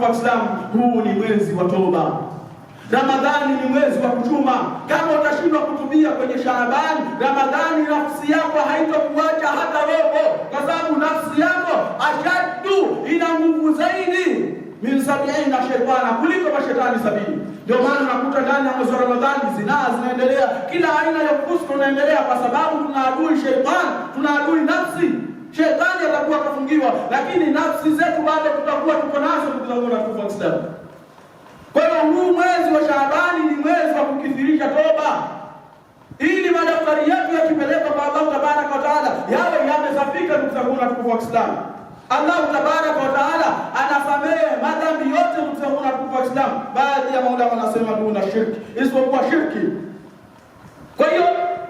watukufu wa Islam, huu ni mwezi wa toba. Ramadhani ni mwezi wa kuchuma. Kama utashindwa kutubia kwenye Shaabani, Ramadhani nafsi yako haitokuacha hata robo, kwa sababu nafsi yako ashaddu, ina nguvu zaidi min sabiina shaitana, kuliko mashetani 70. Ndio maana unakuta ndani ya mwezi wa Ramadhani zinaa zinaendelea, kila aina ya ufusko unaendelea, kwa sababu tunaadui shaitani, tunaadui nafsi. Shetani atakuwa kafungiwa, lakini nafsi zetu bado tutakuwa tuko nazo, ndugu zangu na watukufu wa Islam. Kwa hiyo huu mwezi wa Shaabani ni mwezi wa kukithirisha toba, ili madaftari yetu yakipelekwa kwa Allah tabaraka wa taala yawe yamesafika, ndugu zangu na watukufu wa Islam. Allah tabaraka wa taala anasamehe madhambi yote, ndugu zangu na watukufu wa Islam. Baadhi ya maulama wanasema duna shirki, isipokuwa shirki. Kwa hiyo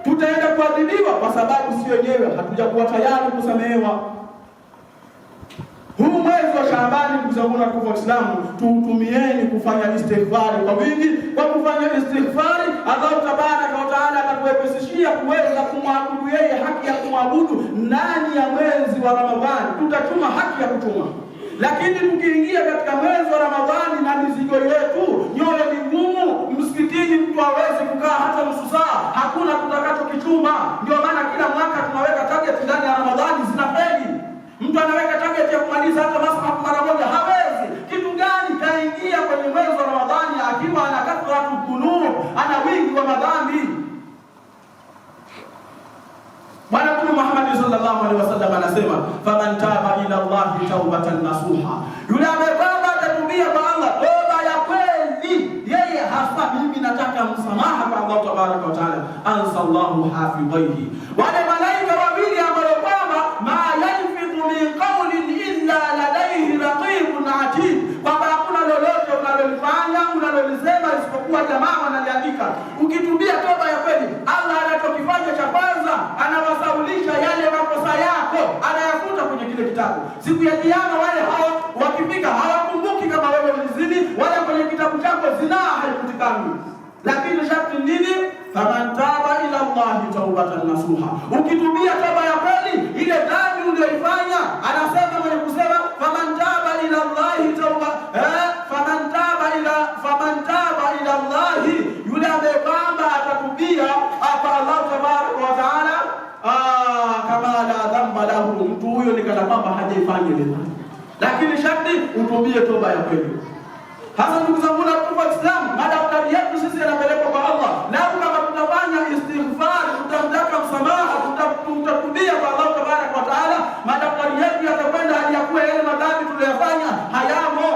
tutaenda kuadhibiwa kwa sababu si wenyewe hatujakuwa tayari kusamehewa. Huu mwezi wa Shaabani, ndugu zangu na watukufu wa Islam, tuutumieni kufanya istighfari kwa wingi. Kwa kufanya istighfari, Allah tabaraka wa taala atakuwepesishia kuweza kumwabudu yeye haki ya kumwabudu ndani ya mwezi wa Ramadhani. Tutachuma haki ya kuchuma. Lakini tukiingia katika mwezi wa Ramadhani na mizigo yetu, nyoyo ni ngumu, msikitini mtu hawezi kukaa hata nusu saa, hakuna tutakachokichuma. Ndio maana kila mwaka tunaweka target ndani ya Ramadhani zinafeli. Mtu anaweka target ya kumaliza hata masafa mara moja, hawezi. Kitu gani? Kaingia kwenye mwezi wa Ramadhani akiwa ana kathratu dhunub, ana wingi wa madhambi. Bwana Mtume Muhammad sallallahu alaihi wasallam anasema, faman taba ila Allah tawbatan nasuha, yule ambaye atatubia kwa Allah toba ya kweli, yeye hasa mimi nataka msamaha kwa Allah tabaraka wa taala, ansallahu hafidhihi, wale malaika wawili ambao kwamba ma yalfidhu min qawlin illa ladayhi raqibun atid, kwamba hakuna lolote unalolifanya unalolisema isipokuwa jamaa wanaliandika. Ukitubia toba ya kweli, Allah anachokifanya cha kwanza, anawasaulisha yale makosa yako, anayafuta kwenye kile kitabu. Siku ya Kiyama wale hao wakifika hawakumbuki kama wewe ulizini, wala kwenye kitabu chako zinaa haikutikani. Lakini sharti nini? Faman taba ila Allah tawbatan nasuha, ukitubia toba ya kweli, ile dhambi uliyoifanya, anasema mwenye kusema faman taba ila Allah faman taba ila Allah, yule ambaye kwamba atatubia kwa Allah tabaraka wa taala, kama la dhanba lahu, mtu huyo ni kana kwamba hajaifanya ile dhambi. Lakini sharti utubie toba ya kweli. Hasa ndugu zangu na watukufu wa Islam, madaftari yetu sisi yanapelekwa kwa Allah. Lau kama tutafanya istighfar, tutamtaka msamaha, tutatubia kwa Allah tabaraka wa taala, madaftari yetu yatakwenda hadi ya kuwa yale madhambi tuliyofanya hayamo.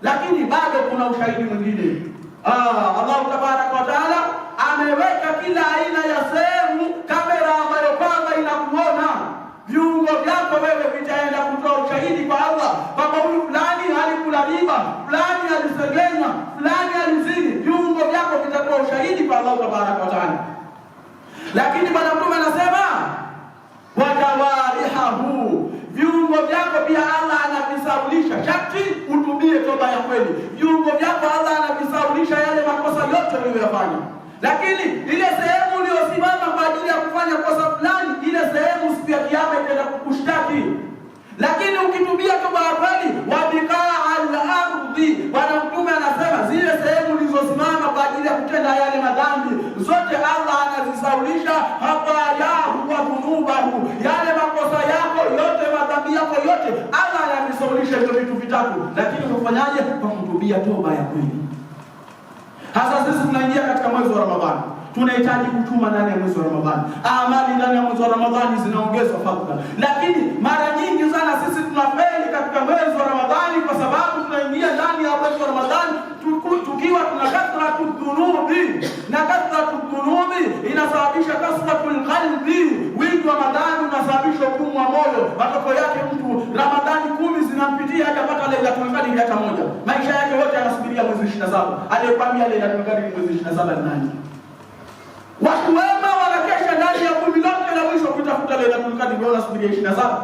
Lakini bado kuna ushahidi mwingine. Allah tabaraka wa taala ameweka kila aina ya sehemu kamera ambayo kwamba inakuona. Viungo vyako wewe vitaenda kutoa ushahidi kwa Allah kwamba huyu fulani alikula riba, fulani alisengenya, fulani alizini. Viungo vyako vitatoa ushahidi kwa Allah tabaraka wa taala. Lakini Bwana Mtume anasema wajawarihahu, viungo vyako pia Allah anavisaulisha. Sharti utubie toba ya kweli. Viungo vyako Allah anavisaulisha yale makosa yote uliyofanya. Lakini ile sehemu uliyosimama kwa ajili ya kufanya kosa fulani, ile sehemu siku ya Kiyama itaenda kukushtaki. Lakini ukitubia toba ya kweli, wabikaa al-ardhi, Bwana Mtume anasema zile sehemu ulizosimama kwa ajili ya kutenda yale madhambi zote Allah anazisaulisha hapa yahu wa dhunubahu, yale makosa yako yote, madhambi yako yote Allah anazisaulisha hizo vitu vitatu. Lakini unafanyaje? Kwa kutubia toba ya kweli. Hasa sisi tunaingia katika mwezi wa Ramadhani, tunahitaji kutuma ndani ya mwezi wa Ramadhani. Amali ndani ya mwezi wa Ramadhani zinaongezwa fadhila. Lakini mara nyingi sana sisi tunafeli katika mwezi wa Ramadhani kwa sababu tunaingia ndani ya mwezi wa Ramadhani tukiwa tuna kathratu dhunubi, na kathratu dhunubi inasababisha kasratul qalbi, wingi wa madhambi unasababisha ugumu wa moyo. Matokeo yake mtu Ramadhani 10 zinampitia hajapata Lailatul Qadr hata moja. Maisha yake yote anasubiria mwezi 27. Aliyekwambia Lailatul Qadr ni mwezi 27 ni nani? Watu wema wanakesha ndani ya 10 lote la mwisho kutafuta Lailatul Qadr, ndio wanasubiria 27.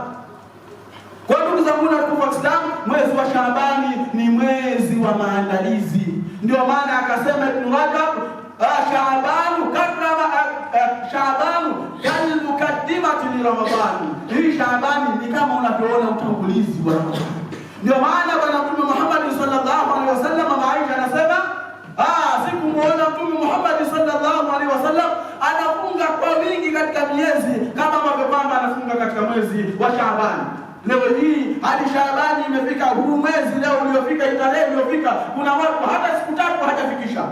Kwa ndugu zangu na kwa Islam, mwezi wa Shaabani ni mwezi wa maandalizi. Ndio maana akasema Ibn Rajab, Shaabanu kalmukaddimati li Ramadhani. Hii Shaabani ni kama unavyoona utangulizi wa Ramadhani. Ndio maana Bwana Mtume Muhammad mwezi leo uliofika, tarehe iliyofika, kuna watu hata siku 3 hajafikisha.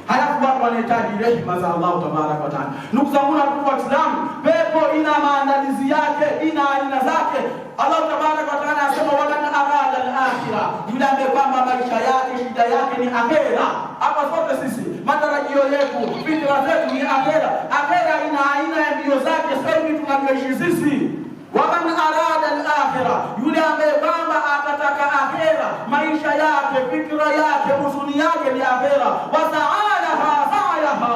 Halafu watu wanahitaji rehema za Allah tabaraka wa taala. Ndugu zangu na ndugu Waislamu, pepo ina maandalizi yake, ina aina zake. Allah tabaraka wa taala anasema waman arada al-akhirah, yule ambaye kwamba maisha yake shida yake ni akhera. Hapa sote sisi matarajio yetu, fikra zetu ni akhera. Akhera ina aina ya mbio zake, sasa hivi tunavyoishi sisi. Waman arada al-akhirah, yule ambaye kwamba atataka akhera, maisha yake, fikra yake, huzuni yake ni akhera. Wasa'alaha sa'yaha,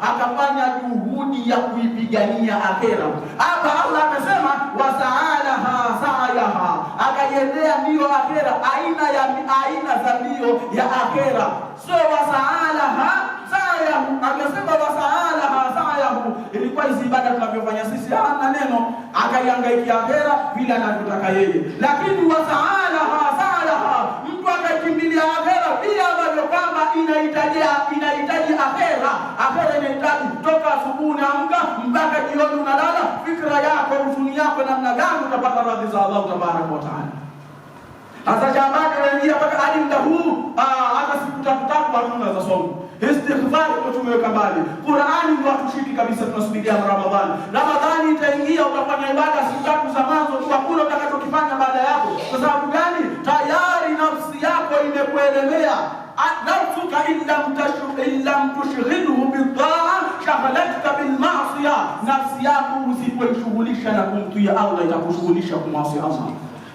akafanya juhudi ya kuipigania akhera. Hapa Allah amesema wasa'alaha sa'yaha, akajendea mbio akhera, aina za mbio ya akhera. So wasa'alaha sa'yahu, amesema wasa'alaha sa'yahu. Ilikuwa hizi ibada tunavyofanya sisi hana neno, akaiangaikia akhera bila anavyotaka yeye. Lakini wasa'alaha sa'yaha, mtu akakimbilia akhera bila ambavyo kwamba inahitaji akhera. Akhera inahitaji toka asubuhi unaamka mpaka jioni unalala, fikra yako, huzuni yako namna gani utapata radhi za Allah tabaraka wa taala. Hasa jamani wanaingia mpaka hadi muda huu, hata siku 3 hatuna za somo. Istighfar kwa tumeweka mbali. Qur'ani ndio hatushiki kabisa, tunasubiria Ramadhani. Ramadhani itaingia, utafanya ibada siku 3 za mwanzo tu, hakuna utakachokifanya baada yako. Kwa sababu gani? Tayari nafsi yako imekuelemea. Nafsuka illam tushghilhu bidhaa shaghalatka bil ma'siyah. Nafsi yako usipoishughulisha na kumtii Allah itakushughulisha kumwasi Allah.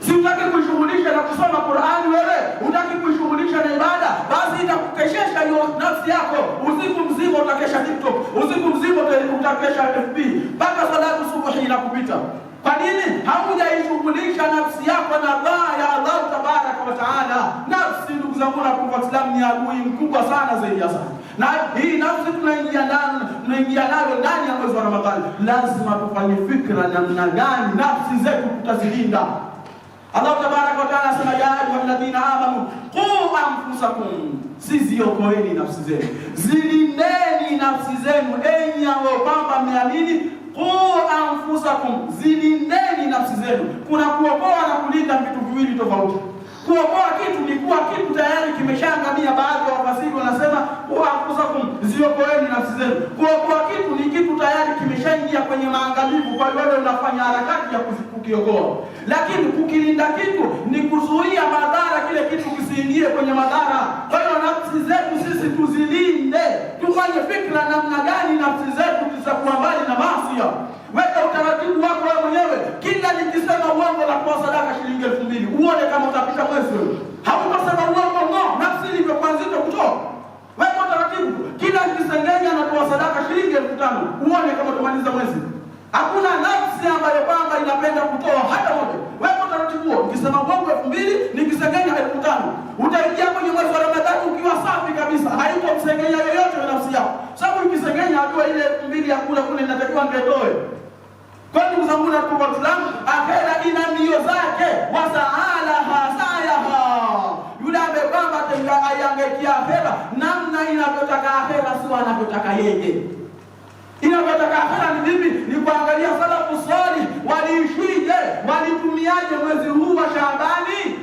Si utaki kuishughulisha na kusoma Qur'ani wewe, utaki kuishughulisha na ibada, basi itakukeshesha hiyo nafsi yako. Usiku mzima utakesha TikTok, usiku mzima utakesha FB, mpaka salatu subuhi inakupita. Kwa nini? Haujaishughulisha nafsi yako na dhaa ya Allah tabaraka wa taala. Nafsi, ndugu zangu na kwa Islam, ni adui mkubwa sana zaidi ya sana. Na hii nafsi tunaingia nayo ndani ya mwezi wa Ramadhani. Lazima tufanye fikra namna gani nafsi zetu tutazilinda. Allah tabaraka wa taala anasema ya ayyuhalladhina amanu qu anfusakum, ziokoeni nafsi zenu, zilindeni nafsi zenu enyi ambao kwamba mmeamini. Qu anfusakum, zilindeni nafsi zenu. Kuna kuokoa na kulinda vitu viwili tofauti. Kuokoa kitu ni kuwa kitu tayari kimeshaangamia. Baadhi ya wafasiri wanasema qu anfusakum, ziokoeni nafsi zenu. Kuokoa kitu ni kitu tayari kimeshaingia kwenye maangamivu, kwa hiyo wewe unafanya harakati ya kukiokoa. Lakini kukilinda kitu ni kuzuia madhara, kile kitu kisiingie kwenye madhara. Kwa hiyo nafsi zetu sisi tuzilinde, tufanye fikra namna gani nafsi zetu zitakuwa mbali na maasi. Weka utaratibu wako wewe mwenyewe. Kila nikisema uongo na kwa sadaka shilingi 2000, uone kama utapita mwezi wewe. Hautasema uongo no, nafsi ilivyoanzika kutoa. Weka utaratibu. Kila nikisengenya na kwa sadaka shilingi 5000, uone kama utamaliza mwezi. Hakuna nafsi ambayo kwamba inapenda kutoa hata moja. Weka utaratibu huo. Nikisema uongo 2000, nikisengenya 5000, utaingia kwenye mwezi wa Ramadhani ukiwa safi kabisa. Haitomsengenya yoyote nafsi yako. Sababu ukisengenya ajua ile 2000 ya kula kule inatakiwa ngetoe. Kwa ndugu zangu na kwa Islam, akhera ina mbio zake. Wasa'alaha sa'yaha, yule ambaye kwamba ayangaikia akhera namna inavyotaka akhera, sio anavyotaka yeye. Inavyotaka akhera ni vipi? Ni kuangalia salafu salih waliishije, walitumiaje mwezi huu wa Shaabani.